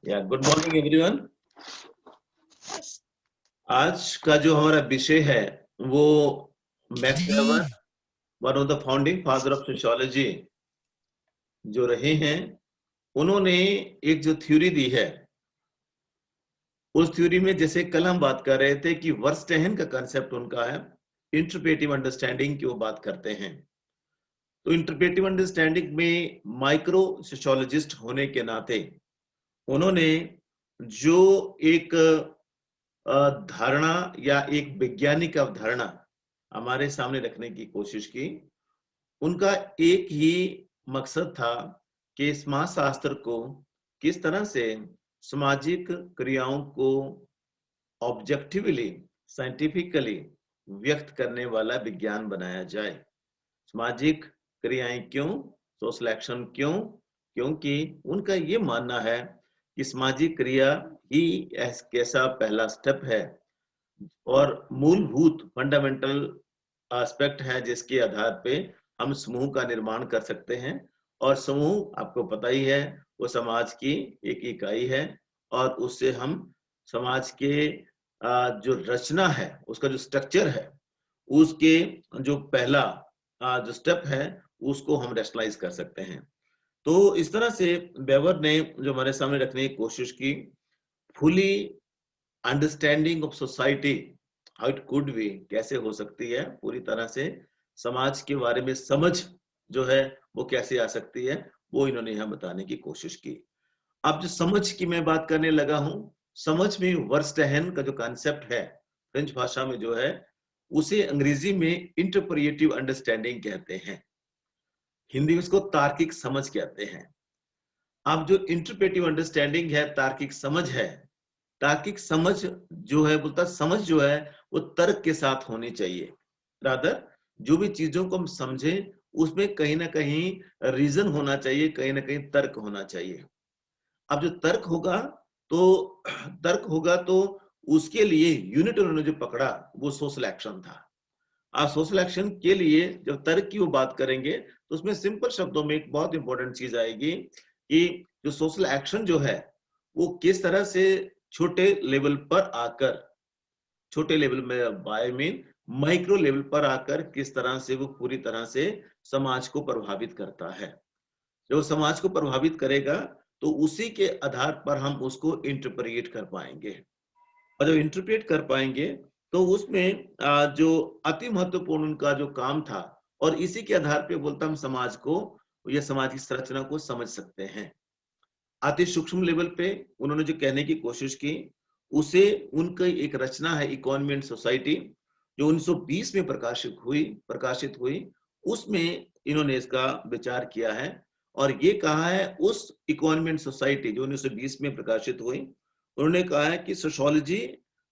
Good morning everyone. आज का जो हमारा विषय है वो max weber, one of the founding father of sociology जो रहे हैं, उन्होंने एक जो थ्योरी दी है, उस थ्योरी में जैसे कल हम बात कर रहे थे कि वर्स्टेहन का कंसेप्ट उनका है, इंटरप्रेटिव अंडरस्टैंडिंग की वो बात करते हैं। तो इंटरप्रेटिव अंडरस्टैंडिंग में माइक्रो सोशियोलॉजिस्ट होने के नाते उन्होंने जो एक धारणा या एक वैज्ञानिक अवधारणा हमारे सामने रखने की कोशिश की। उनका एक ही मकसद था कि समाज शास्त्र को किस तरह से सामाजिक क्रियाओं को ऑब्जेक्टिवली, साइंटिफिकली व्यक्त करने वाला विज्ञान बनाया जाए। सामाजिक क्रियाएं क्यों, सोशल एक्शन क्यों? क्योंकि उनका ये मानना है कि सामाजिक क्रिया ही कैसा पहला स्टेप है और मूलभूत फंडामेंटल एस्पेक्ट है जिसके आधार पे हम समूह का निर्माण कर सकते हैं। और समूह आपको पता ही है, वो समाज की एक इकाई है और उससे हम समाज के जो रचना है, उसका जो स्ट्रक्चर है, उसके जो पहला जो स्टेप है, उसको हम रेशनलाइज कर सकते हैं। तो इस तरह से वेबर ने जो हमारे सामने रखने की कोशिश की, fully understanding of society, how it could be, कैसे हो सकती है, पूरी तरह से समाज के बारे में समझ जो है वो कैसे आ सकती है, वो इन्होंने यहाँ बताने की कोशिश की। अब जो समझ की मैं बात करने लगा हूं, समझ में वर्स्टेहन का जो कॉन्सेप्ट है फ्रेंच भाषा में जो है, उसे अंग्रेजी में इंटरप्रिएटिव अंडरस्टैंडिंग कहते हैं, हिंदी में इसको तार्किक समझ कहते हैं। अब जो इंटरप्रेटिव अंडरस्टैंडिंग है, तार्किक समझ है, तार्किक समझ जो है, बोलता समझ जो है वो तर्क के साथ होनी चाहिए। रादर जो भी चीजों को हम समझें उसमें कहीं ना कहीं रीजन होना चाहिए, कहीं ना कहीं तर्क होना चाहिए। अब जो तर्क होगा तो उसके लिए यूनिट उन्होंने जो पकड़ा वो सोशल एक्शन था। आप सोशल एक्शन के लिए जब तर्क की वो बात करेंगे तो उसमें सिंपल शब्दों में एक बहुत इंपॉर्टेंट चीज आएगी कि जो सोशल एक्शन जो है वो किस तरह से छोटे लेवल पर आकर, छोटे लेवल में बाय मीन माइक्रो लेवल पर आकर किस तरह से वो पूरी तरह से समाज को प्रभावित करता है। जो समाज को प्रभावित करेगा तो उसी के आधार पर हम उसको इंटरप्रेट कर पाएंगे, और जब इंटरप्रेट कर पाएंगे तो उसमें जो अति महत्वपूर्ण उनका जो काम था, और इसी के आधार पे बोलता हम समाज को या समाज की संरचना को समझ सकते हैं। अति सूक्ष्म लेवल पे उन्होंने जो कहने की कोशिश की, उसे उनकी एक रचना है इकोनॉमी एंड सोसाइटी, जो 1920 में प्रकाशित हुई। उसमें इन्होंने इसका विचार किया है और ये कहा है, उस इकोनॉमी एंड सोसाइटी जो 1920 में प्रकाशित हुई, उन्होंने कहा है कि sociology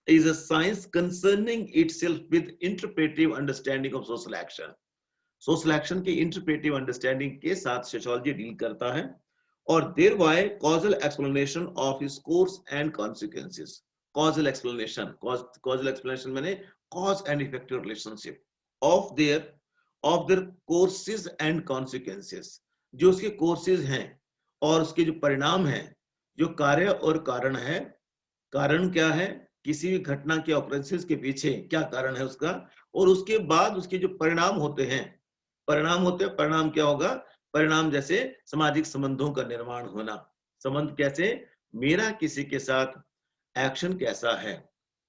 is a science concerning itself with interpretive understanding of social action. Social action के इंटरप्रेटिव अंडरस्टैंडिंग के साथ सोशियोलॉजी डील करता है, और thereby causal explanation of his course and consequences. Causal explanation माने cause and effective relationship of their courses and consequences, जो उसके courses हैं और उसके जो परिणाम हैं, जो कार्य और कारण है। कारण क्या है, किसी भी घटना के ऑकरेंसेस के पीछे क्या कारण है उसका, और उसके बाद उसके जो परिणाम होते हैं, परिणाम क्या होगा, परिणाम जैसे सामाजिक संबंधों का निर्माण होना। संबंध कैसे, मेरा किसी के साथ एक्शन कैसा है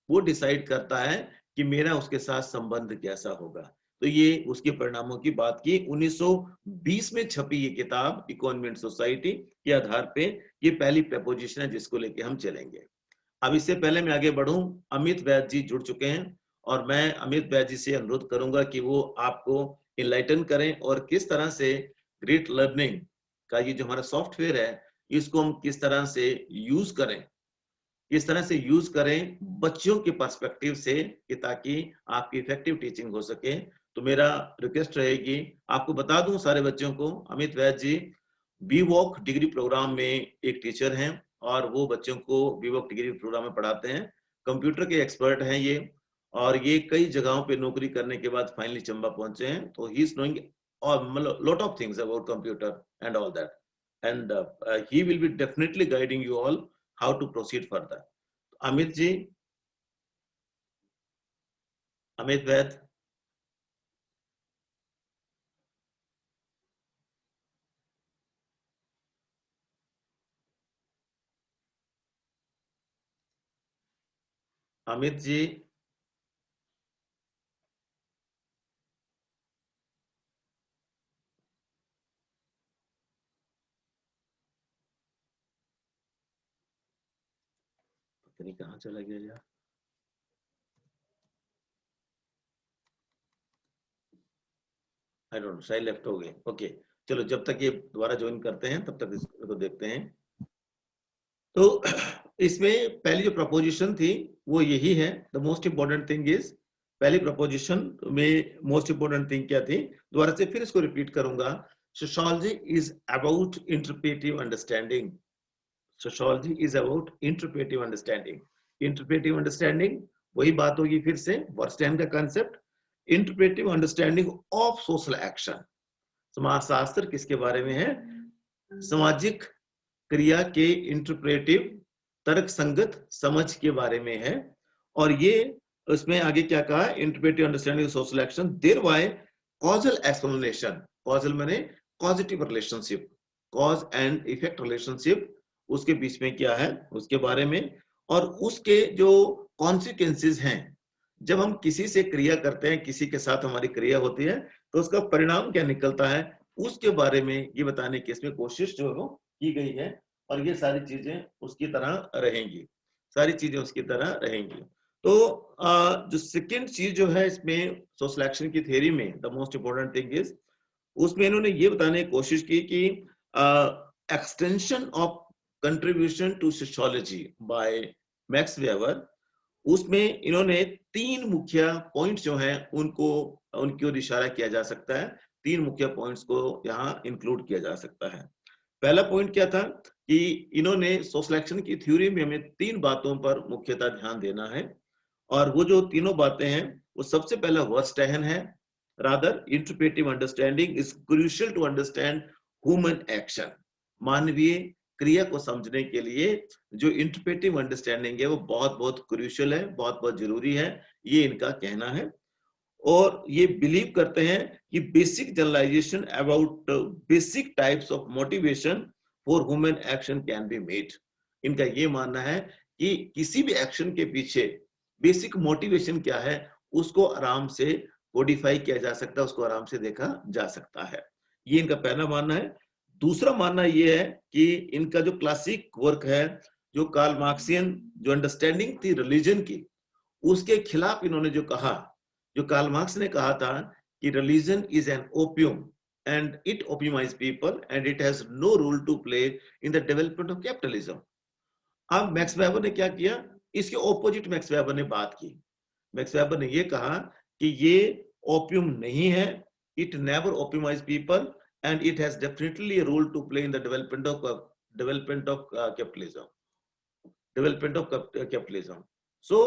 वो डिसाइड करता है कि मेरा उसके साथ संबंध कैसा होगा। तो ये उसके परिणामों की बात की। 1920 में छपी ये किताब इकोनॉमी एंड सोसाइटी के आधार पे ये पहली प्रपोजिशन है जिसको लेके हम चलेंगे। अब इससे पहले मैं आगे बढ़ूं, अमित वैद्य जी जुड़ चुके हैं और मैं अमित वैद्य जी से अनुरोध करूंगा कि वो आपको इनलाइटन करें और किस तरह से ग्रेट लर्निंग का ये जो हमारा सॉफ्टवेयर है, इसको हम किस तरह से यूज करें, किस तरह से यूज करें बच्चों के पर्सपेक्टिव से, कि ताकि आपकी इफेक्टिव टीचिंग हो सके। तो मेरा रिक्वेस्ट रहेगी, आपको बता दूं सारे बच्चों को, Amit Vaidya ji B Voc degree programme में एक टीचर हैं और वो बच्चों को बी वॉक डिग्री प्रोग्राम में पढ़ाते हैं। कंप्यूटर के एक्सपर्ट हैं ये, और ये कई जगहों पे नौकरी करने के बाद फाइनली चंबा पहुंचे हैं। तो he is knowing lot of things about computer and all that, and he will be definitely guiding you all how to proceed further. Amit ji, Amit Vaid. Amit ji, पता नहीं कहाँ चला गया यार। आई डोंट नो, शायद left हो गए। Okay, चलो जब तक ये दोबारा ज्वाइन करते हैं तब तक इसको देखते हैं। तो इसमें पहली जो प्रपोजिशन थी वो यही है, the most important thing is, पहली प्रपोजिशन में मोस्ट इंपॉर्टेंट थिंग क्या थी, दोबारा से फिर इसको रिपीट करूंगा। Sociology is about interpretive understanding. Sociology is about interpretive understanding. Interpretive understanding वही बात होगी फिर से, वर्स्टैंड का concept, interpretive understanding of social action. समाज शास्त्र किसके बारे में है? सामाजिक क्रिया के इंटरप्रेटिव तर्क संगत समझ के बारे में है। और ये उसमें आगे क्या कहा, interpretive understanding of social action thereby causal explanation. Causal माने positive relationship, cause and effect relationship, उसके बीच में क्या है उसके बारे में, और उसके जो कॉन्सिक्वेंसेस हैं, जब हम किसी से क्रिया करते हैं, किसी के साथ हमारी क्रिया होती है तो उसका परिणाम क्या निकलता है, उसके बारे में ये बताने की इसमें कोशिश जो है की गई है। और ये सारी चीजें उसकी तरह रहेंगी, सारी चीजें उसकी तरह रहेंगी। तो जो सेकंड चीज जो है इसमें सोशल एक्शन की थ्योरी में, the most important thing is, उसमें इन्होंने ये बताने की कोशिश की कि extension of contribution to sociology by Max Weber, उसमें इन्होंने तीन मुख्य पॉइंट्स जो हैं उनको, उनकी ओर इशारा किया जा सकता है। तीन मुख्य पॉइंट्स को यहाँ इंक्लूड किया जा सकता है। पहला पॉइंट क्या था कि इन्होंने सोशल एक्शन की थ्योरी में हमें तीन बातों पर मुख्यतः ध्यान देना है, और वो जो तीनों बातें हैं वो सबसे पहला वर्स्टहन है। Rather interpretive understanding is crucial to understand human action. मानवीय क्रिया को समझने के लिए जो इंटरप्रेटिव अंडरस्टैंडिंग है वो बहुत बहुत क्रूशियल है, बहुत बहुत जरूरी है, ये इनका कहना है। और ये बिलीव करते हैं कि basic generalisation about basic types of motivation for human action can be made. इनका ये मानना है कि किसी भी एक्शन के पीछे बेसिक मोटिवेशन क्या है उसको आराम से कोडिफाई किया जा सकता है, उसको आराम से देखा जा सकता है। ये इनका पहला मानना है। दूसरा मानना ये है कि इनका जो क्लासिक वर्क है, जो कार्ल मार्क्सियन जो अंडरस्टैंडिंग थी रिलीजन की, उसके खिलाफ इन्होंने जो कहा, जो कार्ल मार्क्स ने कहा था कि religion is an opium and it opiumise people and it has no role to play in the development of capitalism. अब मैक्स वेबर ने क्या किया, इसके ऑपोजिट मैक्स वेबर ने बात की। मैक्स वेबर ने ये कहा कि ये ओपियम नहीं है, it never opiumise people and it has definitely a role to play in the development of capitalism, development of capitalism. So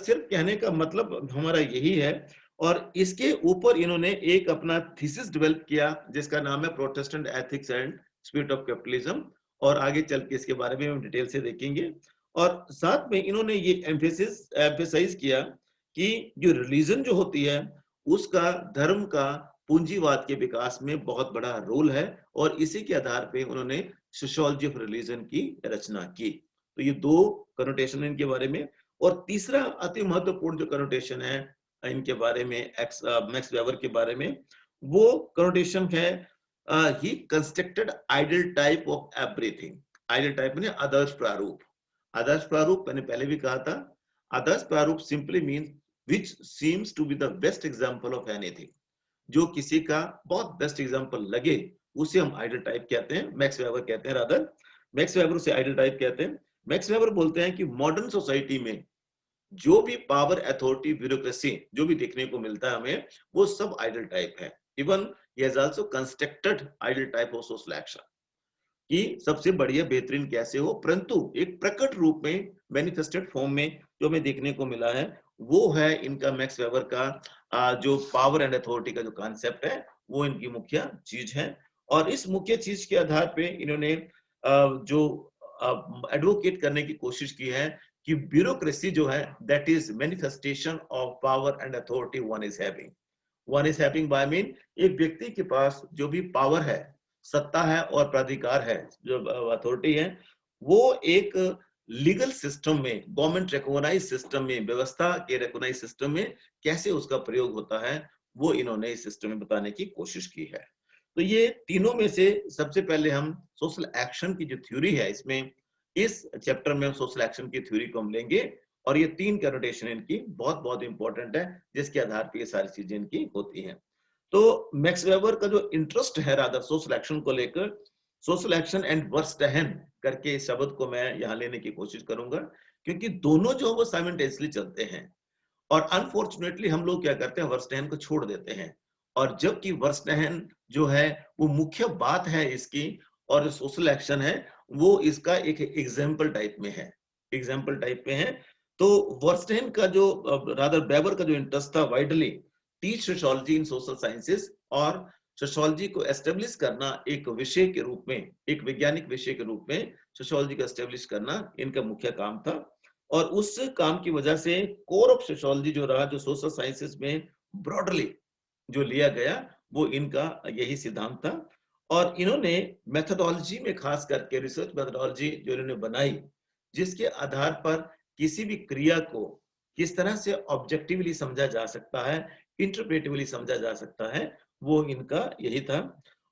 सिर्फ कहने का मतलब हमारा यही है। और इसके ऊपर इन्होंने एक अपना थीसिस डेवलप किया जिसका नाम है Protestant ethics and spirit of capitalism, और आगे चल के इसके बारे में हम डिटेल से देखेंगे। और साथ में इन्होंने ये एम्फेसाइज किया कि जो रिलीजन जो होती है उसका धर्म का पूंजीवाद के विकास में बहुत बड़ा रोल है, और इसी के आधार पे उन्होंने सोशियोलॉजी ऑफ रिलीजन की रचना की। तो ये दो कनोटेशन है इनके बारे में। और तीसरा अति महत्वपूर्ण जो कनोटेशन है इनके बारे में, मैक्स वेबर के बारे में, वो कनोटेशन है ही constructed ideal type of everything. Ideal type में आदर्श प्रारूप। आदर्श प्रारूप मैंने पहले भी कहा था, आदर्श प्रारूप simply means which seems to be the best example of anything. जो किसी का बहुत बेस्ट एग्जांपल लगे उसे हम आइडियल टाइप कहते हैं, मैक्स वेबर कहते हैं। रादर मैक्स वेबर उसे आइडियल टाइप कहते हैं। मैक्स वेबर बोलते हैं कि मॉडर्न सोसाइटी में जो भी पावर, अथॉरिटी, ब्यूरोक्रेसी जो भी देखने को मिलता है हमें, वो सब आइडियल टाइप है। Even he has also constructed ideal type of social action कि सबसे बढ़िया बेहतरीन कैसे हो, परंतु एक प्रकट रूप में, मैनिफेस्टेड फॉर्म में जो हमें देखने को मिला है वो है इनका मैक्स वेबर का जो पावर एंड अथॉरिटी का जो कॉन्सेप्ट है वो इनकी मुख्य चीज है। और इस मुख्य चीज के आधार पे इन्होंने जो एडवोकेट करने की कोशिश की है कि ब्यूरोक्रेसी जो है that is manifestation of power and authority one is having by mean एक व्यक्ति के पास जो भी पावर है, सत्ता है और प्राधिकार है, जो अथॉरिटी है, वो एक लीगल सिस्टम में, गवर्नमेंट रिकॉग्नाइज सिस्टम में, व्यवस्था के रिकॉग्नाइज सिस्टम में कैसे उसका प्रयोग होता है, वो इन्होंने इस सिस्टम में बताने की कोशिश की है। तो ये तीनों में से सबसे पहले हम सोशल एक्शन की जो थ्योरी है, इसमें इस चैप्टर में सोशल एक्शन की थ्योरी को हम लेंगे और ये 3 कैनोटेशन इनकी बहुत बहुत इंपॉर्टेंट है, जिसके आधार पर ये सारी चीजें इनकी होती हैं। तो मैक्स वेबर का जो इंटरेस्ट है रादर सोशल एक्शन को लेकर, सोशल एक्शन एंड वर्स्टहन करके इस शब्द को मैं यहाँ लेने की कोशिश करूंगा, क्योंकि दोनों जो है वो साइमल्टेनियसली चलते हैं। और अनफॉर्चुनेटली हम लोग क्या करते हैं, वर्स्टहन को छोड़ देते हैं, और जबकि वर्स्टहन जो है वो मुख्य बात है इसकी, और सोशल एक्शन है वो इसका एक एग्जाम्पल टाइप में है, एग्जाम्पल टाइप में है। तो वर्स्टहन का जो रादर वेबर का जो इंटरेस्ट था वाइडली टीच सोशियोलॉजी इन सोशल साइंसेस, और सोशियोलॉजी को एस्टेब्लिश करना एक विषय के रूप में, एक वैज्ञानिक विषय के रूप में सोशियोलॉजी को एस्टेब्लिश करना इनका मुख्य काम था। और उस काम की वजह से कोर ऑफ सोशियोलॉजी जो रहा, जो सोशल साइंसेस में ब्रॉडली जो लिया गया, वो इनका यही सिद्धांत था। और इन्होंने मेथोडोलॉजी में खास करके रिसर्च मेथोडोलॉजी जो इन्होंने बनाई, जिसके आधार पर किसी भी क्रिया को किस तरह से ऑब्जेक्टिवली समझा जा सकता है, इंटरप्रेटिवली समझा जा सकता है, वो इनका यही था।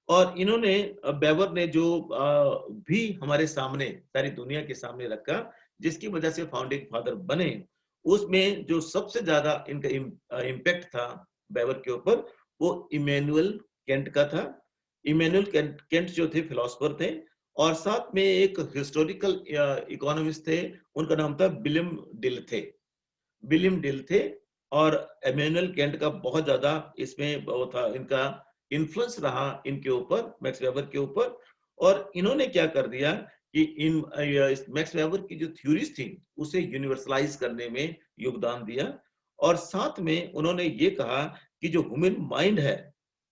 और इन्होंने वेबर ने जो भी हमारे सामने, सारी दुनिया के सामने रखा, जिसकी वजह से फाउंडिंग फादर बने, उसमें जो सबसे ज्यादा इनका इम्पैक्ट था वेबर के ऊपर, वो इमैनुअल कैंट का था। इमैनुअल कैंट जो थे फिलोसोफर थे, और साथ में एक हिस्टोरिकल इकोनॉमिस्ट थे, उनका नाम था विलियम डिल थे, विलियम डिल थे। और इमैनुअल कैंट का बहुत ज्यादा इसमें वो था, इनका इन्फ्लुएंस रहा इनके ऊपर, मैक्स वेबर के ऊपर। और इन्होंने क्या कर दिया कि इन मैक्स वेबर की जो थ्योरीज थी उसे यूनिवर्सलाइज करने में योगदान दिया। और साथ में उन्होंने ये कहा कि जो ह्यूमन माइंड है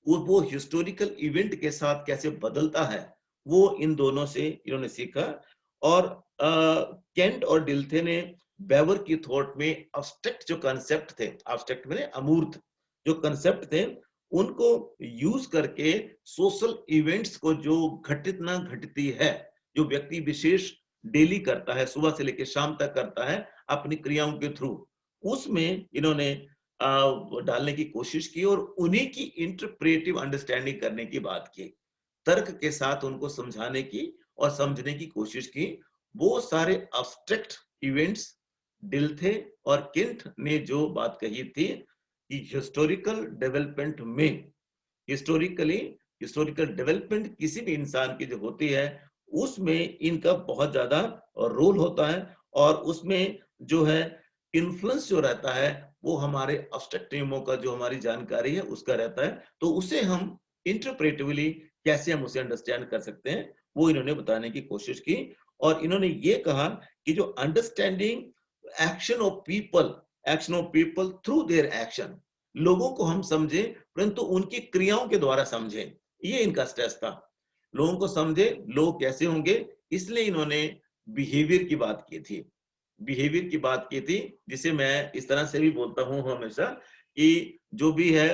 वो हिस्टोरिकल इवेंट के साथ कैसे बदलता है, वो इन दोनों से इन्होंने सीखा। और केंट और डिल्थे ने वेबर की थॉट में एब्स्ट्रैक्ट जो कंसेप्ट थे, एब्स्ट्रैक्ट में अमूर्त जो कंसेप्ट थे, उनको यूज करके सोशल इवेंट्स को जो घटित ना घटती है, जो व्यक्ति विशेष डेली करता है, सुबह से लेकर शाम तक करता है अपनी क्रियाओं के थ्रू, उसमें इन्होंने डालने की कोशिश की और उन्हीं की इंटरप्रेटिव अंडरस्टैंडिंग करने की बात की, तर्क के साथ उनको समझाने की और समझने की कोशिश की। वो सारे अब्स्ट्रैक्ट इवेंट्स डिल्थे और किंट ने जो बात कही थी कि हिस्टोरिकल डेवलपमेंट में, हिस्टोरिकली हिस्टोरिकल डेवलपमेंट किसी भी इंसान की जो होती है, उसमें इनका बहुत ज्यादा रोल होता है। और उसमें जो है इन्फ्लुएंस जो रहता है, वो हमारे अब्स्ट्रैक्ट नियमों का जो हमारी जानकारी है उसका रहता है। तो उसे हम इंटरप्रेटिवली कैसे हम उसे अंडरस्टैंड कर सकते हैं, वो इन्होंने बताने की कोशिश की। और इन्होंने ये कहा कि जो understanding action of people through their action, लोगों को हम समझे परंतु उनकी क्रियाओं के द्वारा समझें, ये इनका स्ट्रेस था। लोगों को समझे लोग कैसे होंगे, इसलिए इन्होंने बिहेवियर की बात की थी, बिहेवियर की बात की थी, जिसे मैं इस तरह से भी बोलता हूं हमेशा कि जो भी है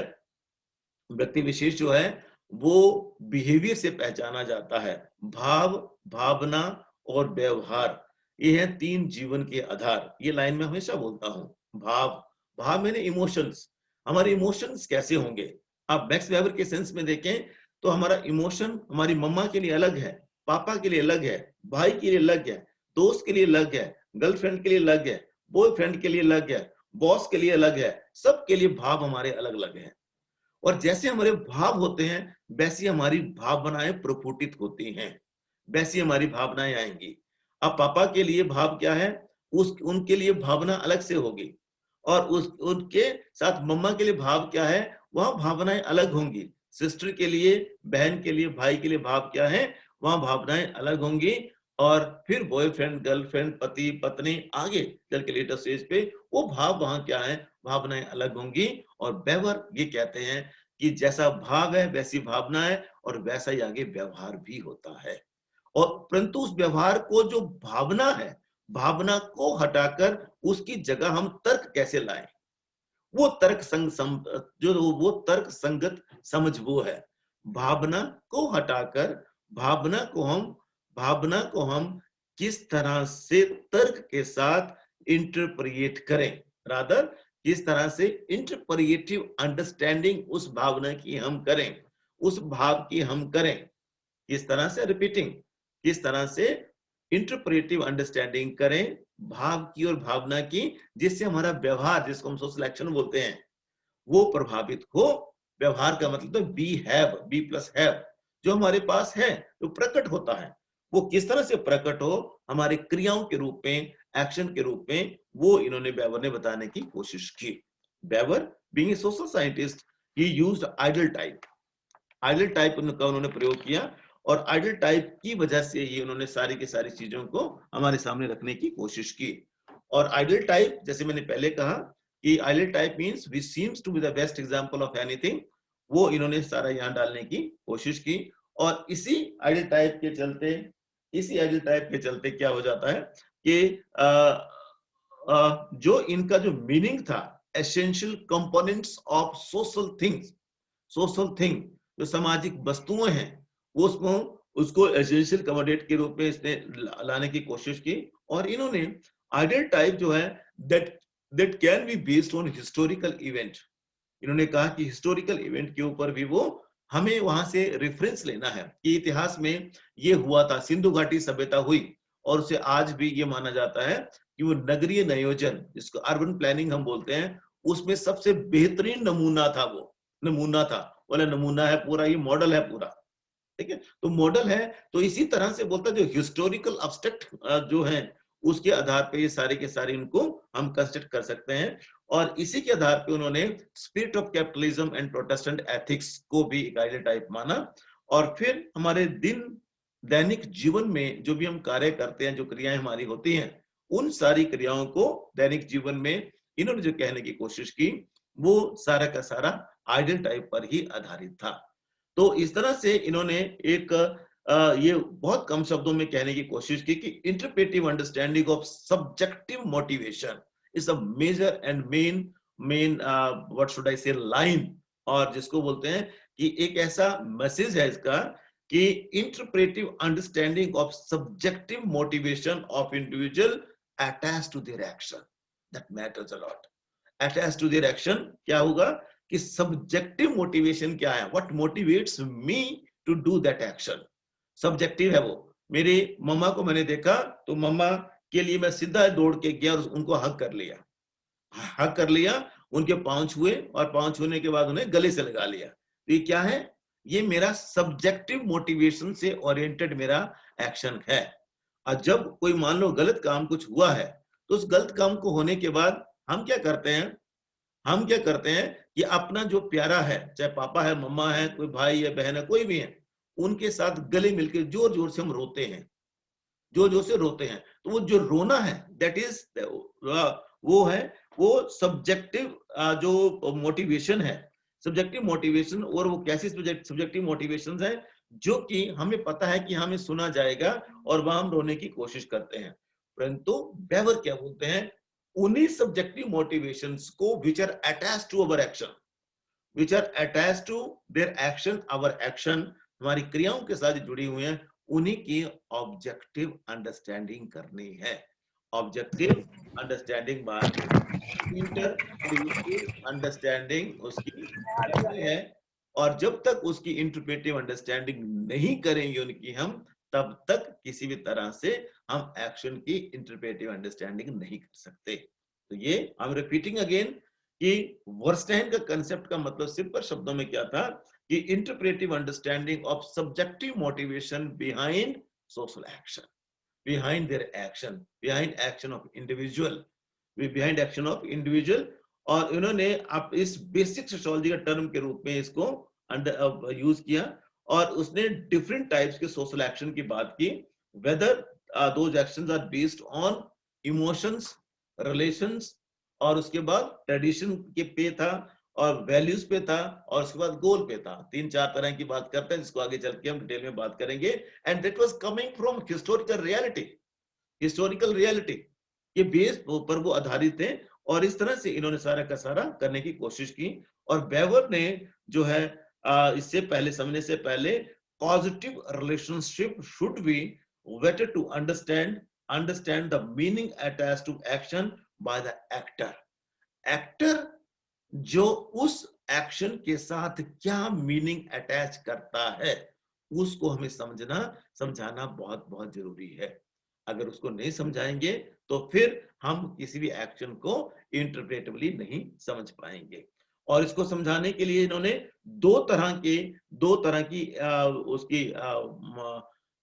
व्यक्ति विशेष जो है वो बिहेवियर से पहचाना जाता है। भाव, भावना और व्यवहार, ये है 3 जीवन के आधार। ये लाइन में हमेशा बोलता हूं। भाव, भाव मैंने इमोशंस, हमारे इमोशंस कैसे होंगे। आप मैक्स वेबर के सेंस में देखें तो हमारा इमोशन हमारी मम्मा के लिए अलग है, पापा के लिए अलग है, भाई के लिए अलग है, दोस्त के लिए अलग है, गर्लफ्रेंड के लिए अलग है, बॉयफ्रेंड के लिए अलग है, बॉस के लिए अलग है, सबके लिए भाव हमारे अलग अलग हैं। और जैसे हमारे भाव होते हैं वैसी हमारी भावनाएं प्रफुटित होती हैं, वैसी हमारी भावनाएं आएंगी। अब पापा के लिए भाव क्या है, उस उनके लिए भावना अलग से होगी, और उस उनके साथ मम्मा के लिए भाव क्या है, वह भावनाएं अलग होंगी। सिस्टर के लिए, बहन के लिए, भाई के लिए भाव क्या है, वहां भावनाएं अलग होंगी। और फिर बॉयफ्रेंड, गर्लफ्रेंड, पति, पत्नी, आगे चल के लेटर स्टेज पे वो भाव वहां क्या है, भावनाएं अलग होंगी। और वेबर ये कहते हैं कि जैसा भाव है वैसी भावना है, और वैसा ही आगे व्यवहार भी होता है। और परंतु उस व्यवहार को जो भावना है, भावना को हटाकर उसकी जगह हम तर्क कैसे लाएं, वो तर्क जो वो तर्क संगत समझ वो है। भावना को हटाकर भावना को हम किस तरह से तर्क के साथ इंटरप्रिएट करें, रादर किस तरह से इंटरप्रिएटिव अंडरस्टैंडिंग उस भावना की हम करें, उस भाव की हम करें, किस तरह से रिपीटिंग, किस तरह से इंटरप्रेटिव अंडरस्टैंडिंग करें भाव की और भावना की, जिससे हमारा व्यवहार, जिसको हम सोशल एक्शन बोलते हैं, वो प्रभावित हो। व्यवहार का मतलब तो be have, be plus have, जो हमारे पास है, जो प्रकट होता है, वो किस तरह से प्रकट हो हमारी क्रियाओं के रूप में, एक्शन के रूप में, वो इन्होंने बेवर ने बताने की कोशिश की। Weber being a social scientist, he used ideal type, ideal type का उन्होंने प्रयोग किया, और आइडल टाइप की वजह से ही उन्होंने सारी की सारी चीजों को हमारे सामने रखने की कोशिश की। और आइडल टाइप, जैसे मैंने पहले कहा कि ideal type means which seems to be the best example of anything, वो इन्होंने सारा यहां डालने की कोशिश की। और इसी आइडल टाइप के चलते क्या हो जाता है कि जो इनका जो मीनिंग था, essential components of social thing, जो सामाजिक वस्तुएं हैं, उसको उसको एसेंशियल कमोडिटी के रूप में इसने लाने की कोशिश की। और इन्होंने आइडल टाइप जो है that that can be based on historical event, इन्होंने कहा कि हिस्टोरिकल इवेंट के ऊपर भी वो हमें वहां से रेफरेंस लेना है कि इतिहास में ये हुआ था, सिंधु घाटी सभ्यता हुई, और उसे आज भी ये माना जाता है कि वो नगरीय नियोजन, जिसको अर्बन प्लानिंग हम बोलते हैं, उसमें सबसे बेहतरीन नमूना था, वो नमूना था, बोला नमूना है पूरा, ये मॉडल है पूरा, ठीक है, तो मॉडल है। तो इसी तरह से बोलता है जो हिस्टोरिकल अब्स्ट्रैक्ट जो है, उसके आधार पे ये सारे के सारे इनको हम कंसिडर कर सकते हैं। और इसी के आधार पे उन्होंने spirit of capitalism and Protestant ethics को भी एक आइडियल टाइप माना। और फिर हमारे दैनिक जीवन में जो भी हम कार्य करते हैं, जो क्रियाएं हमारी होती हैं, उन सारी क्रियाओं को दैनिक जीवन में इन्होंने जो कहने की कोशिश की, वो सारा का सारा आइडियल टाइप पर ही आधारित था। तो इस तरह से इन्होंने एक ये बहुत कम शब्दों में कहने की कोशिश की कि interpretive understanding of subjective motivation is a major and main what should I say line, और जिसको बोलते हैं कि एक ऐसा मैसेज है इसका कि interpretive understanding of subjective motivation of individual attached to their action, that matters a lot. Attached to their action क्या होगा कि सब्जेक्टिव मोटिवेशन क्या है, what motivates me to do that action, subjective है वो। मेरी मम्मा को मैंने देखा तो मम्मा के लिए मैं सीधा दौड़ के गया और उनको हक कर लिया, उनके पांव छुए, और पांव छूने के बाद उन्हें गले से लगा लिया। तो ये क्या है, ये मेरा सब्जेक्टिव मोटिवेशन से ओरिएंटेड मेरा एक्शन है। और जब कोई मान लो गलत काम कुछ हुआ है, तो उस गलत काम को होने के बाद हम क्या करते हैं कि अपना जो प्यारा है, चाहे पापा है, मम्मा है, कोई भाई है, बहन है, कोई भी है, उनके साथ गले मिलकर जोर जोर से हम रोते हैं, जोर जोर से रोते हैं। तो वो जो रोना है, दैट इज वो है, वो सब्जेक्टिव जो मोटिवेशन है, सब्जेक्टिव मोटिवेशन। और वो कैसी सब्जेक्टिव मोटिवेशन है, जो कि हमें पता है कि हमें सुना जाएगा और वह हम रोने की कोशिश करते हैं। परंतु बेवर क्या बोलते हैं, उन्हीं सब्जेक्टिव मोटिवेशंस को which are attached to our action, which are attached to their action, our action, हमारी क्रियाओं के साथ जुड़ी हुई हैं, उन्हीं की ऑब्जेक्टिव अंडरस्टैंडिंग करनी है। ऑब्जेक्टिव अंडरस्टैंडिंग बात इंटरप्रेटिव अंडरस्टैंडिंग उसकी करनी है। और जब तक उसकी इंटरप्रेटिव अंडरस्टैंडिंग नहीं करेंगे उनकी हम, तब तक किसी भी तरह से हम एक्शन की इंटरप्रेटिव अंडरस्टैंडिंग नहीं कर सकते। तो ये आई एम रिपीटिंग अगेन कि वर्स्टहैम का कंसेप्ट का मतलब सिंपल शब्दों में क्या था कि interpretive understanding of subjective motivation behind social action, behind their action, behind action of individual, behind action of individual। और इन्होंने आप इस बेसिक सोशियोलॉजी का टर्म के रूप में इसको यूज किया, और उसने डिफरेंट टाइप्स के सोशल एक्शन की बात की, whether those actions are based on emotions, relations, और उसके बाद ट्रेडिशन के पे था, और वैल्यूज पे था, और उसके बाद गोल पे था। 3-4 तरह की बात करते हैं, जिसको आगे चल के हम डिटेल में बात करेंगे। And that was coming from historical reality, historical reality के बेस पर वो आधारित थे, और इस तरह से इन्होंने सारा का सारा करने की कोशिश की। और वेबर ने जो है इससे पहले, समझने से पहले, positive relationship should be weighted to understand the meaning attached to action by the actor. Actor जो उस एक्शन के साथ क्या मीनिंग अटैच करता है, उसको हमें समझाना बहुत बहुत जरूरी है। अगर उसको नहीं समझाएंगे तो फिर हम किसी भी एक्शन को इंटरप्रेटिवली नहीं समझ पाएंगे। और इसको समझाने के लिए इन्होंने दो तरह की उसकी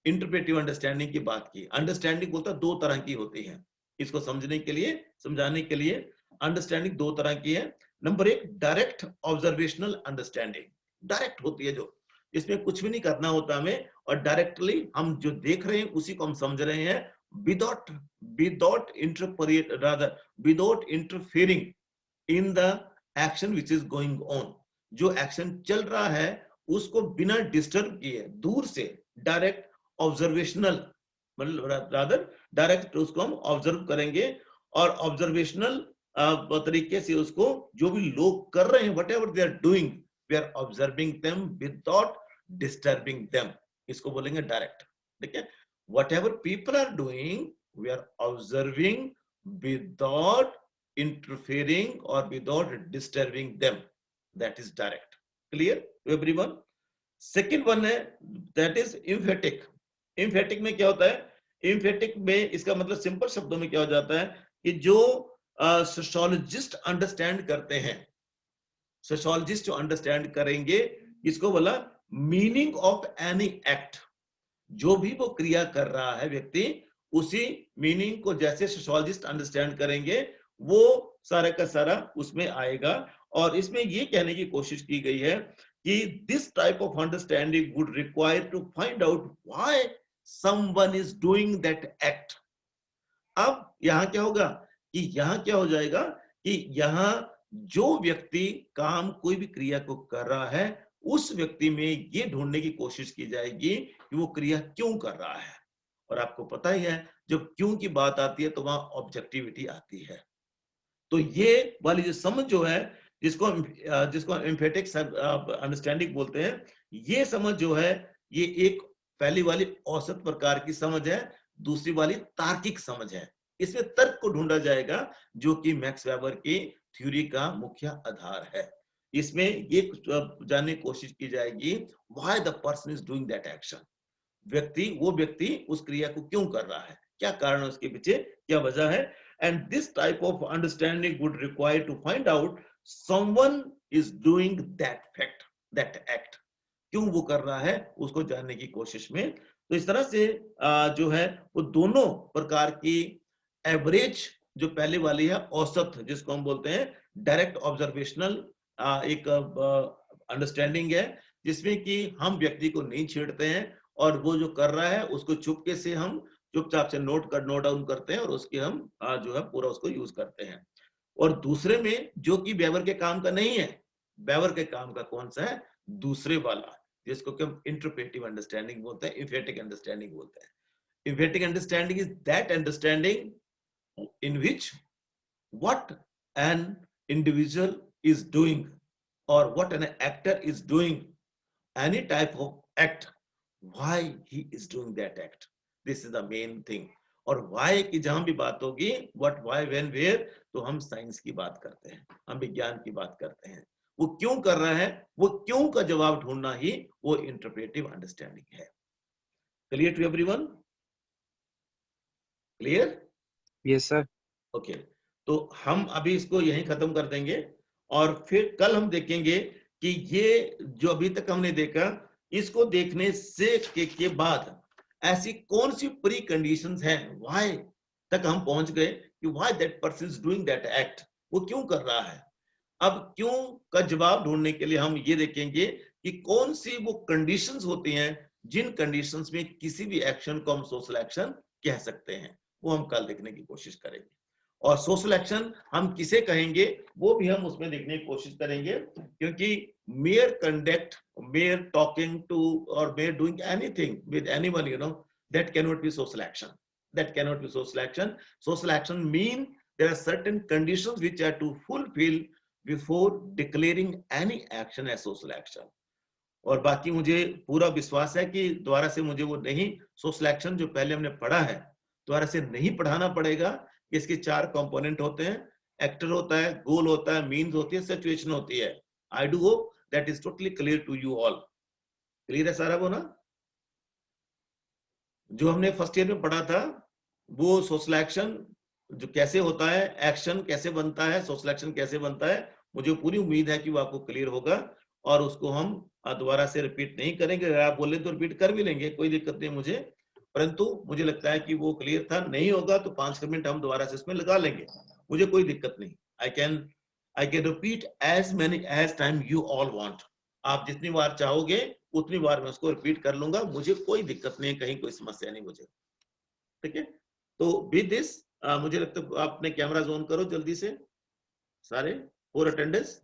इंटरप्रेटिव अंडरस्टैंडिंग की बात की। अंडरस्टैंडिंग बोलता दो तरह की होती है। इसको समझने के लिए, समझाने के लिए अंडरस्टैंडिंग दो तरह की है। नंबर एक, डायरेक्ट ऑब्जर्वेशनल अंडरस्टैंडिंग। डायरेक्ट होती है, जो इसमें कुछ भी नहीं करना होता हमें, और डायरेक्टली हम जो देख रहे हैं उसी को हम समझ रहे हैं, without without interpret rather without interfering in the action which is going on. जो एक्शन चल रहा है उसको बिना डिस्टर्ब किए दूर से डायरेक्ट ऑब्जर्वेशनल, मतलब रादर डायरेक्ट उसको हम ऑब्जर्व करेंगे, और ऑब्जर्वेशनल तरीके से उसको, जो भी लोग कर रहे हैं, whatever they are doing, we are observing them without disturbing them. इसको बोलेंगे डायरेक्ट। ठीक है, whatever people are doing, we are observing without interfering or without disturbing them. That is direct. Clear to everyone? Second one है, that is emphatic. Emphatic में क्या होता है? Emphatic में इसका मतलब सिंपल शब्दों में क्या हो जाता है कि जो सोशियोलॉजिस्ट अंडरस्टैंड करते हैं, सोशियोलॉजिस्ट जो अंडरस्टैंड करेंगे, इसको बोला मीनिंग ऑफ एनी एक्ट। जो भी वो क्रिया कर रहा है व्यक्ति, उसी मीनिंग को जैसे सोशियोलॉजिस्ट अंडरस्टैंड करेंगे, वो सारा का सारा उसमें आएगा। और इसमें ये कहने की कोशिश की गई है कि this type of understanding would require to find out why someone is doing that act. अब यहां क्या होगा कि यहां क्या हो जाएगा कि यहां जो व्यक्ति काम, कोई भी क्रिया को कर रहा है, उस व्यक्ति में ये ढूंढने की कोशिश की जाएगी कि वो क्रिया क्यों कर रहा है। और आपको पता ही है, जब क्यों की बात आती है तो वहां ऑब्जेक्टिविटी आती है। तो ये वाली जो समझ जो है, जिसको जिसको एम्फेटिक अंडरस्टैंडिंग बोलते हैं, ये समझ जो है, ये एक पहली वाली औसत प्रकार की समझ है, दूसरी वाली तार्किक समझ है। इसमें तर्क को ढूंढा जाएगा, जो कि मैक्स वेबर की थ्योरी का मुख्य आधार है। इसमें ये जानने की कोशिश की जाएगी, why the person is doing that action. वो व्यक्ति उस क्रिया को क्यों कर रहा है, क्या कारण है उसके पीछे, क्या वजह है। And this type of understanding would require to find out someone is doing that fact, that act. क्यों वो कर रहा है, उसको जानने की कोशिश में। तो इस तरह से जो है वो दोनों प्रकार की एवरेज, जो पहले वाली है औसत, जिसको हम बोलते हैं डायरेक्ट ऑब्जर्वेशनल एक अंडरस्टैंडिंग है, जिसमें कि हम व्यक्ति को नहीं छेड़ते हैं, और वो जो कर रहा है उसको चुपके से हम चुपचाप से नोट डाउन करते हैं, और उसके हम जो है पूरा उसको यूज करते हैं। और दूसरे में जो कि वेबर के काम का नहीं है, वेबर के काम का कौन सा है, दूसरे वाला, जिसको कि हम इंटरप्रेटिव अंडरस्टैंडिंग बोलते हैं, इम्फेटिक अंडरस्टैंडिंग बोलते हैं। Emphatic understanding is that understanding in which what an individual is doing, or what an actor is doing, any type of act, why he is doing that act, this is the main thing. और why की जहां भी बात होगी, what, why, when, where, तो हम science की बात करते हैं, हम विज्ञान की बात करते हैं। वो क्यों कर रहा है, वो क्यों का जवाब ढूंढना ही वो इंटरप्रेटिव अंडरस्टैंडिंग है। Clear to everyone? Clear? Yes sir. Okay, तो हम अभी इसको यहीं खत्म कर देंगे, और फिर कल हम देखेंगे कि ये जो अभी तक हमने देखा, इसको देखने से के बाद ऐसी कौन सी प्री कंडीशंस हैं, व्हाई तक हम पहुंच गए कि why that person is doing that act, वो क्यों कर रहा है। अब क्यों का जवाब ढूंढने के लिए हम ये देखेंगे कि कौन सी वो कंडीशंस होती हैं, जिन कंडीशंस में किसी भी एक्शन को हम सोशल एक्शन कह सकते हैं, वो हम कल देखने की कोशिश करेंगे। और सोशल एक्शन हम किसे कहेंगे वो भी हम उसमें देखने की कोशिश करेंगे, क्योंकि mere conduct, mere talking to or mere doing anything with anyone, that cannot be social action. That cannot be social action. Social action mean there are certain conditions which are to fulfill before declaring any action as social action. और बाकी मुझे पूरा विश्वास है कि दोबारा से मुझे वो नहीं, सोशल एक्शन जो पहले हमने पढ़ा है दोबारा से नहीं पढ़ाना पड़ेगा। इसके 4 कंपोनेंट होते हैं, एक्टर होता है, गोल होता है, मीन्स होती है, सिचुएशन होती है। I do hope that is totally clear to you all. Clear है सारा वो ना? जो हमने फर्स्ट ईयर में पढ़ा था वो सोशल एक्शन जो कैसे होता है, एक्शन कैसे बनता है, सोशल एक्शन कैसे बनता है, मुझे पूरी उम्मीद है कि वो आपको क्लियर होगा और उसको हम दोबारा से रिपीट नहीं करेंगे। अगर आप बोले तो रिपीट कर भी लेंगे, कोई दिक्कत नहीं मुझे, परंतु मुझे लगता है कि वो क्लियर था। नहीं होगा तो 5 मिनट हम दोबारा से इसमें लगा लेंगे, मुझे कोई दिक्कत नहीं। I can repeat as many as time you all want. आप जितनी बार चाहोगे उतनी बार मैं उसको रिपीट कर लूंगा, मुझे कोई दिक्कत नहीं है, कहीं कोई समस्या नहीं मुझे। ठीक है, तो विद दिस मुझे लगता है आपने कैमरा ऑन करो जल्दी से सारे, फॉर अटेंडेंस।